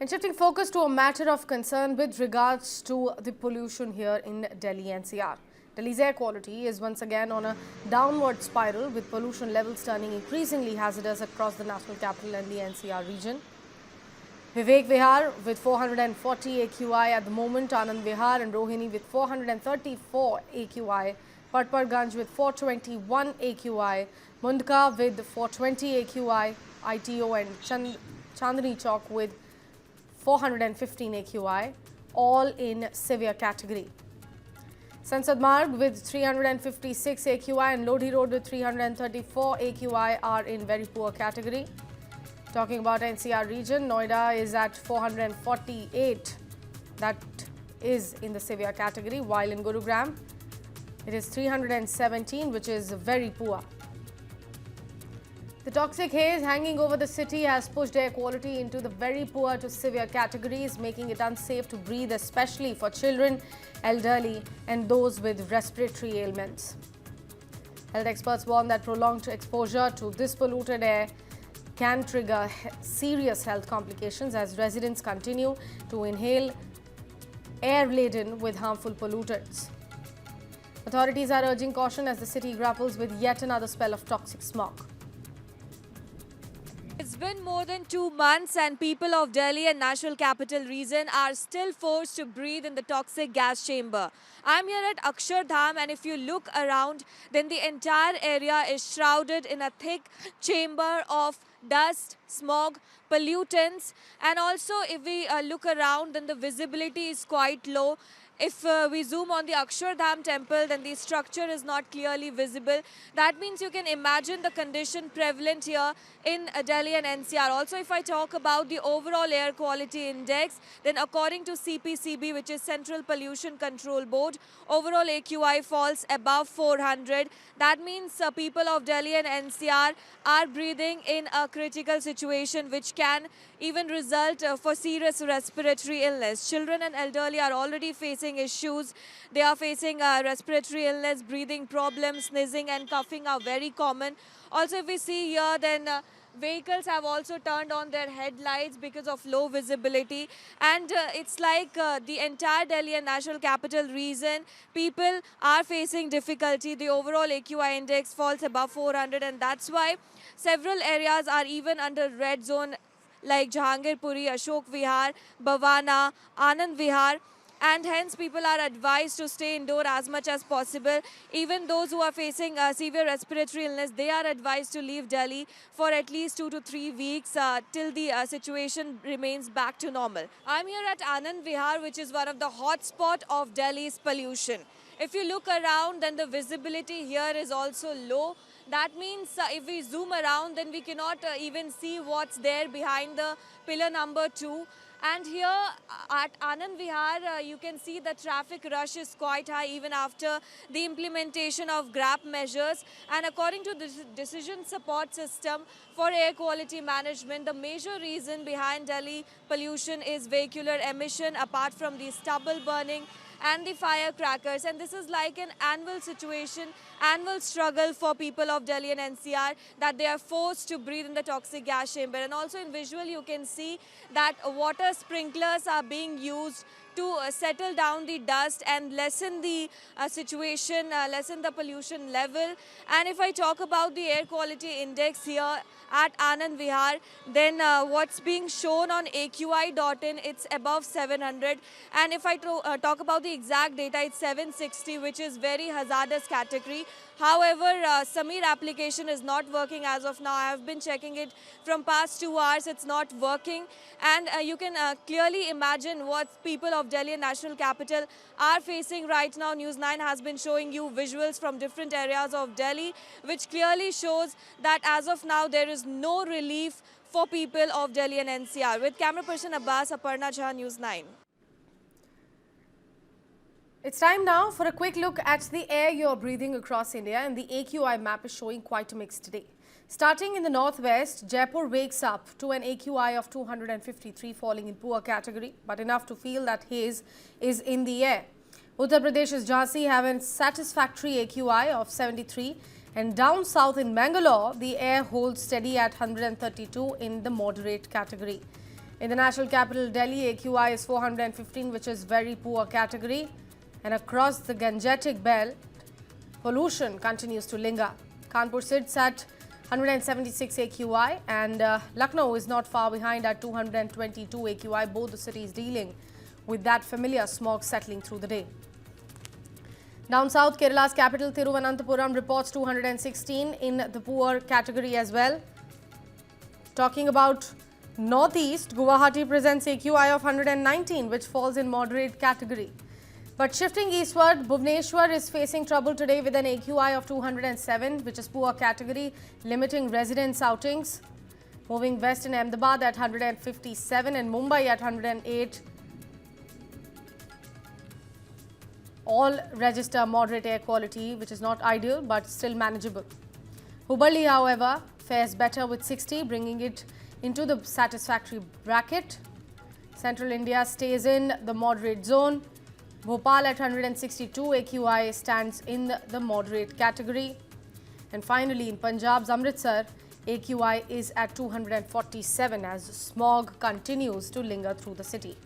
And shifting focus to a matter of concern with regards to the pollution here in Delhi NCR. Delhi's air quality is once again on a downward spiral, with pollution levels turning increasingly hazardous across the national capital and the NCR region. Vivek Vihar with 440 AQI at the moment, Anand Vihar and Rohini with 434 AQI, Patparganj with 421 AQI, Mundka with 420 AQI, ITO and Chandni Chowk with 415 AQI, all in severe category. Sansad Marg with 356 AQI and Lodhi Road with 334 AQI are in very poor category. Talking about NCR region, Noida is at 448, that is in the severe category, while in Gurugram it is 317, which is very poor. The toxic haze hanging over the city has pushed air quality into the very poor to severe categories, making it unsafe to breathe, especially for children, elderly and those with respiratory ailments. Health experts warn that prolonged exposure to this polluted air can trigger serious health complications as residents continue to inhale air laden with harmful pollutants. Authorities are urging caution as the city grapples with yet another spell of toxic smog. It's been more than 2 months and people of Delhi and National Capital Region are still forced to breathe in the toxic gas chamber. I'm here at Akshardham, and if you look around, then the entire area is shrouded in a thick chamber of dust, smog, pollutants, and also if we look around, then the visibility is quite low. If we zoom on the Akshardham temple, then the structure is not clearly visible. That means you can imagine the condition prevalent here in Delhi and NCR. Also, if I talk about the overall air quality index, then according to CPCB, which is Central Pollution Control Board, overall AQI falls above 400. That means people of Delhi and NCR are breathing in a critical situation, which can even result for serious respiratory illness. Children and elderly are already facing issues. They are facing respiratory illness, breathing problems, sneezing and coughing are very common. Also, if we see here, then vehicles have also turned on their headlights because of low visibility, and it's like the entire Delhi and National Capital Region, people are facing difficulty. The overall AQI index falls above 400, and that's why several areas are even under red zone, like Jahangirpuri, Ashok Vihar, Bhavana, Anand Vihar, and hence people are advised to stay indoor as much as possible. Even those who are facing severe respiratory illness, they are advised to leave Delhi for at least 2 to 3 weeks till the situation remains back to normal. I'm here at Anand Vihar, which is one of the hotspot of Delhi's pollution. If you look around, then the visibility here is also low. That means if we zoom around, then we cannot even see what's there behind the pillar number 2. And here at Anand Vihar, you can see the traffic rush is quite high even after the implementation of GRAP measures. And according to the decision support system for air quality management, the major reason behind Delhi pollution is vehicular emission, apart from the stubble burning and the firecrackers. And this is like an annual situation, annual struggle for people of Delhi and NCR, that they are forced to breathe in the toxic gas chamber. And also in visual, you can see that water sprinklers are being used to settle down the dust and lessen the situation, lessen the pollution level. And if I talk about the air quality index here at Anand Vihar, then what's being shown on AQI.in, it's above 700. And if I talk about the exact data, it's 760, which is very hazardous category. However, Samir application is not working as of now. I have been checking it from past 2 hours. It's not working. And you can clearly imagine what people of Delhi and National Capital are facing right now. News 9 has been showing you visuals from different areas of Delhi, which clearly shows that as of now, there is no relief for people of Delhi and NCR. With camera person Abbas, Aparna Jha, News 9. It's time now for a quick look at the air you're breathing across India, and the AQI map is showing quite a mix today. Starting in the northwest, Jaipur wakes up to an AQI of 253, falling in poor category, but enough to feel that haze is in the air. Uttar Pradesh's Jhansi have a satisfactory AQI of 73, and down south in Bangalore, the air holds steady at 132 in the moderate category. In the national capital Delhi, AQI is 415, which is very poor category. And across the Gangetic Belt, pollution continues to linger. Kanpur sits at 176 AQI and Lucknow is not far behind at 222 AQI, both the cities dealing with that familiar smog settling through the day. Down south, Kerala's capital Thiruvananthapuram reports 216 in the poor category as well. Talking about northeast, Guwahati presents AQI of 119, which falls in moderate category. But shifting eastward, Bhubaneswar is facing trouble today with an AQI of 207, which is poor category, limiting residents' outings. Moving west in Ahmedabad at 157 and Mumbai at 108. All register moderate air quality, which is not ideal but still manageable. Hubballi, however, fares better with 60, bringing it into the satisfactory bracket. Central India stays in the moderate zone. Bhopal at 162 AQI stands in the moderate category. And finally, in Punjab's Amritsar, AQI is at 247 as smog continues to linger through the city.